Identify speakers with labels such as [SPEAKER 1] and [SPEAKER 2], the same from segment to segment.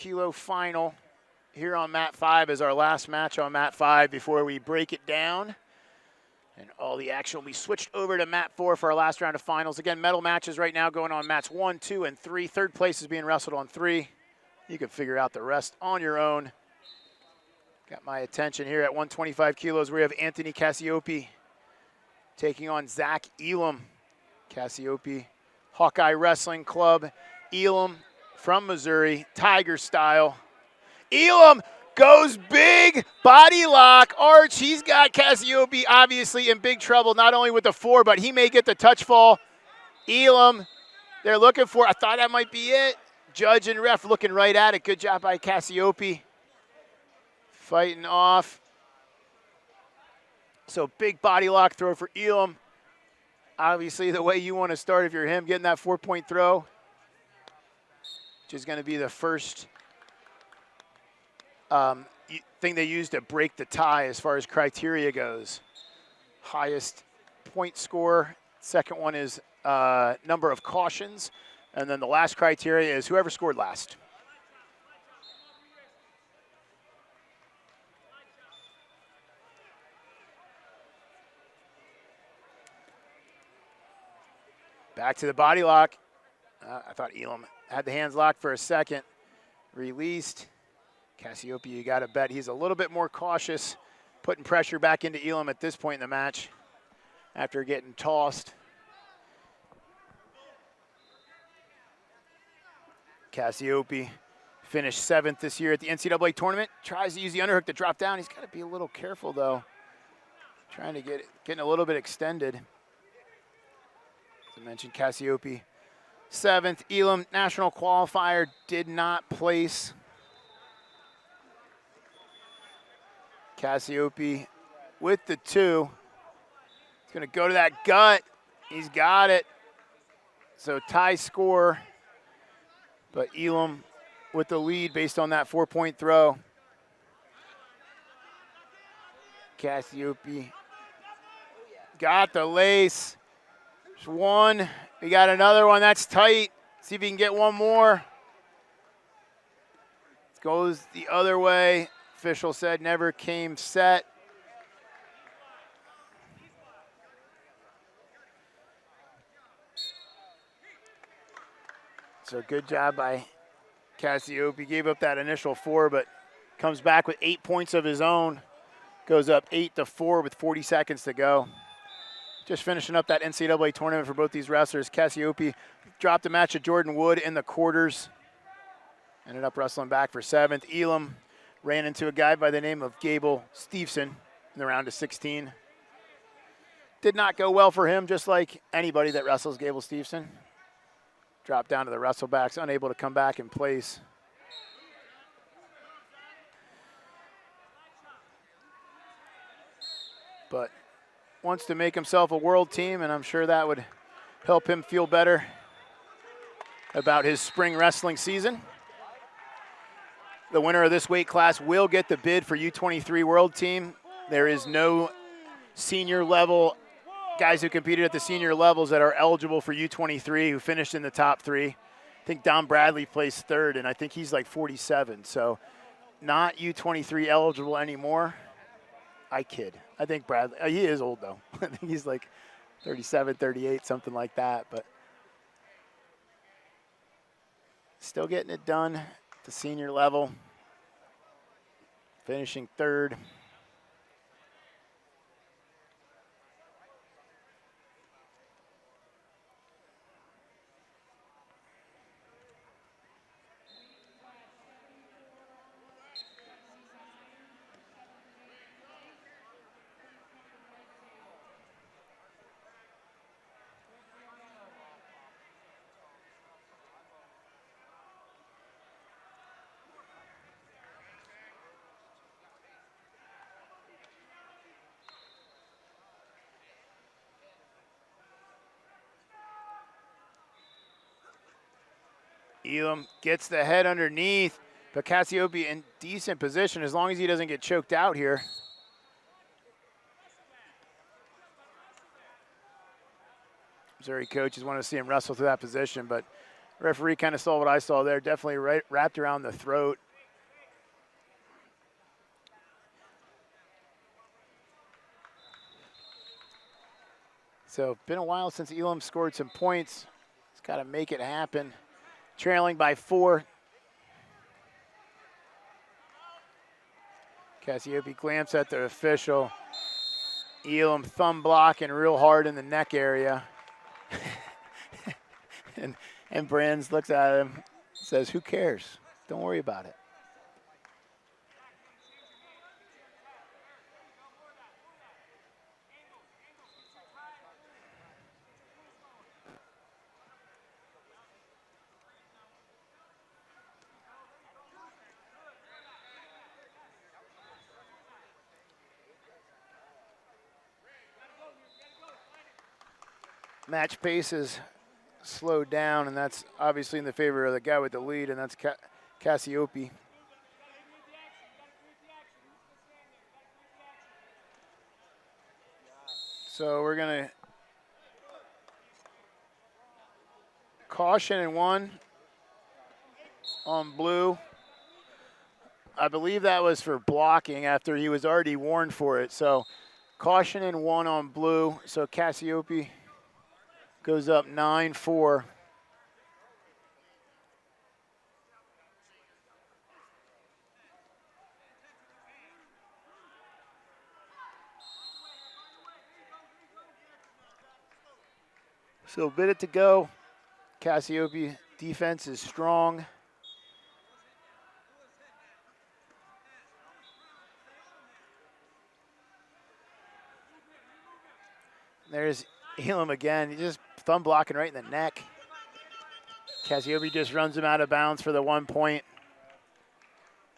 [SPEAKER 1] kilo final here on mat 5 is our last match on mat 5 before we break it down. And all the action will be switched over to mat 4 for our last round of finals. Again, medal matches right now going on mats 1, 2, and 3. Third place is being wrestled on 3. You can figure out the rest on your own. Got my attention here at 125 kilos. We have Anthony Cassioppi taking on Zach Elam. Cassioppi, Hawkeye Wrestling Club. Elam from Missouri, Tiger style. Elam goes big, body lock, arch. He's got Cassioppi obviously in big trouble, not only with the 4, but he may get the touch fall. Elam, they're looking for, I thought that might be it. Judge and ref looking right at it. Good job by Cassioppi. Fighting off. So big body lock throw for Elam. Obviously the way you want to start if you're him, getting that 4-point throw, which is going to be the first thing they use to break the tie as far as criteria goes. Highest point score. Second one is number of cautions. And then the last criteria is whoever scored last. Back to the body lock. I thought Elam had the hands locked for a second. Released. Cassioppi, you got to bet he's a little bit more cautious, putting pressure back into Elam at this point in the match after getting tossed. Cassioppi finished 7th this year at the NCAA tournament. Tries to use the underhook to drop down. He's got to be a little careful, though. Trying to getting a little bit extended. As I mentioned, Cassioppi 7th. Elam, national qualifier, did not place. Cassioppi with the 2. He's going to go to that gut. He's got it. So tie score. But Elam with the lead based on that 4-point throw. Cassioppi got the lace. There's one. We got another one. That's tight. See if he can get one more. Goes the other way. Official said never came set. So good job by Cassioppi. Gave up that initial 4, but comes back with 8 points of his own. Goes up 8-4 with 40 seconds to go. Just finishing up that NCAA tournament for both these wrestlers. Cassioppi dropped a match of Jordan Wood in the quarters. Ended up wrestling back for 7th. Elam ran into a guy by the name of Gable Steveson in the round of 16. Did not go well for him, just like anybody that wrestles Gable Steveson. Dropped down to the wrestlebacks, unable to come back in place. But wants to make himself a world team, and I'm sure that would help him feel better about his spring wrestling season. The winner of this weight class will get the bid for U23 World Team. There is no senior level guys who competed at the senior levels that are eligible for U23 who finished in the top 3. I think Don Bradley placed 3rd, and I think he's like 47. So not U23 eligible anymore. I kid. I think Bradley, he is old though. I think he's like 37, 38, something like that. But still getting it done at the senior level. Finishing 3rd. Elam gets the head underneath, but Cassioppi in decent position as long as he doesn't get choked out here. Missouri coaches want to see him wrestle through that position, but Referee kind of saw what I saw there, definitely wrapped around the throat. So been a while since Elam scored some points. He's got to make it happen. Trailing by 4. Cassioppi glanced at the official. Elam thumb blocking real hard in the neck area. and Brands looks at him, says, "Who cares? Don't worry about it." Match pace is slowed down, and that's obviously in the favor of the guy with the lead, and that's Cassioppi. So we're going to caution in 1 on blue. I believe that was for blocking after he was already warned for it. So caution in 1 on blue. So Cassioppi goes up 9-4. So a minute to go. Cassioppi defense is strong. There's Elam again. He just thumb blocking right in the neck. Cassioppi just runs him out of bounds for the 1 point.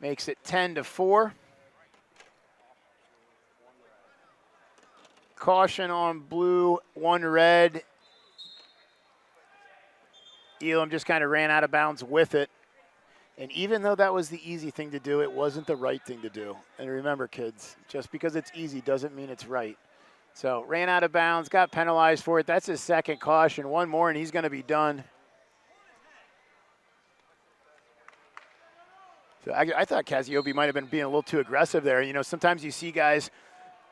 [SPEAKER 1] Makes it 10-4. Caution on blue, 1 red. Elam just kind of ran out of bounds with it. And even though that was the easy thing to do, it wasn't the right thing to do. And remember, kids, just because it's easy doesn't mean it's right. So ran out of bounds, got penalized for it. That's his 2nd caution. 1 more and he's going to be done. So I thought Cassioppi might have been being a little too aggressive there. You know, sometimes you see guys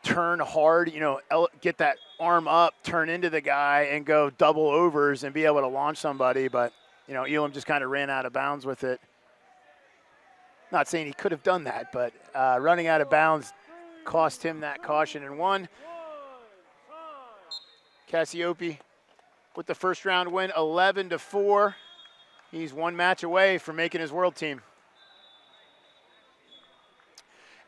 [SPEAKER 1] turn hard, you know, get that arm up, turn into the guy and go double overs and be able to launch somebody. But, you know, Elam just kind of ran out of bounds with it. Not saying he could have done that, but running out of bounds cost him that caution in 1. Cassioppi with the first round win, 11-4. He's 1 match away from making his world team.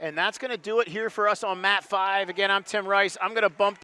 [SPEAKER 1] And that's going to do it here for us on Mat 5. Again, I'm Tim Rice. I'm going to bump